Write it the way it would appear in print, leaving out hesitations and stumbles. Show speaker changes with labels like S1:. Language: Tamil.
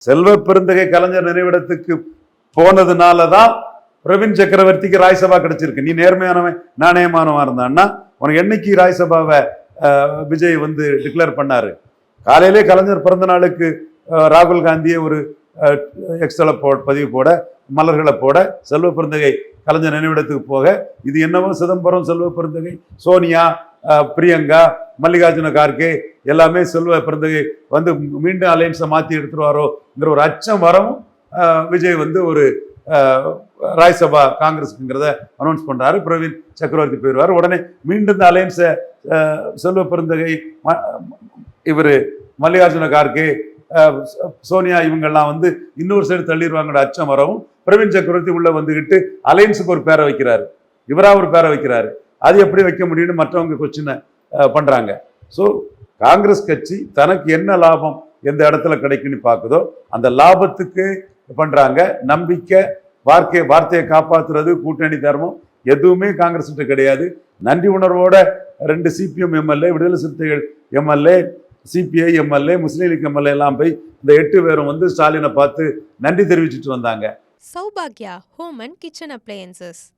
S1: செல்வ பெருந்தகை கலைஞர் நினைவிடத்துக்கு போனதுனாலதான் பிரவீன் சக்கரவர்த்திக்கு ராஜ்சபா கிடைச்சிருக்கு. நீ நேர்மையானவன் நாணயமானவன் இருந்தான்னா உனக்கு என்னைக்கு ராஜ்சபாவை விஜய் வந்து டிக்ளேர் பண்ணாரு? காலையிலே கலைஞர் பிறந்த நாளுக்கு ராகுல் காந்தியை ஒரு எக்ஸ்ட்ரா பதிவு போட, மலர்களை போட, செல்வ பெருந்தகை கலைஞர் நினைவிடத்துக்கு போக, இது என்னவோ சிதம்பரம், செல்வ பெருந்தகை, சோனியா, பிரியங்கா, மல்லிகார்ஜுன கார்கே எல்லாமே செல்வ பெருந்தகை வந்து மீண்டும் அலையன்ஸை மாற்றி எடுத்துருவாரோங்கிற ஒரு அச்சம் வரவும் விஜய் வந்து ஒரு ராஜ்சபா காங்கிரஸுங்கிறத அனௌன்ஸ் பண்றாரு. பிரவீன் சக்கரவர்த்தி போயிடுவார். உடனே மீண்டும் இந்த அலையன்ஸை செல்வ பெருந்தகை, இவர் மல்லிகார்ஜுன கார்கே, சோனியா இவங்கெல்லாம் வந்து இன்னொரு சைடு தள்ளிடுவாங்கட அச்சம் வரவும் பிரவீன் சக்கரவர்த்தி உள்ள வந்துகிட்டு அலையன்ஸுக்கு ஒரு பேரை வைக்கிறாரு, இவரா ஒரு பேரை வைக்கிறாரு. அது எப்படி வைக்க முடியும்னு மற்றவங்க கொஸ்டினை பண்றாங்க. ஸோ காங்கிரஸ் கட்சி தனக்கு என்ன லாபம் எந்த இடத்துல கிடைக்குன்னு பார்க்குதோ அந்த லாபத்துக்கு பண்றாங்க. நம்பிக்கை, வார்த்தையை காப்பாத்துறது, கூட்டணி தர்மம் எதுவுமே காங்கிரஸ் கிட்ட கிடையாது. நன்றி உணர்வோட 2 சிபிஎம் எம்எல்ஏ, விடுதலை சிறுத்தைகள் எம்எல்ஏ, சிபிஐ எம்எல்ஏ, முஸ்லீம் லீக் எம்எல்ஏ எல்லாம் போய் இந்த 8 பேரும் வந்து ஸ்டாலினை பார்த்து நன்றி தெரிவிச்சுட்டு வந்தாங்க.
S2: சௌபாக்யா ஹோம் அண்ட் கிச்சன் அப்ளையன்சஸ்.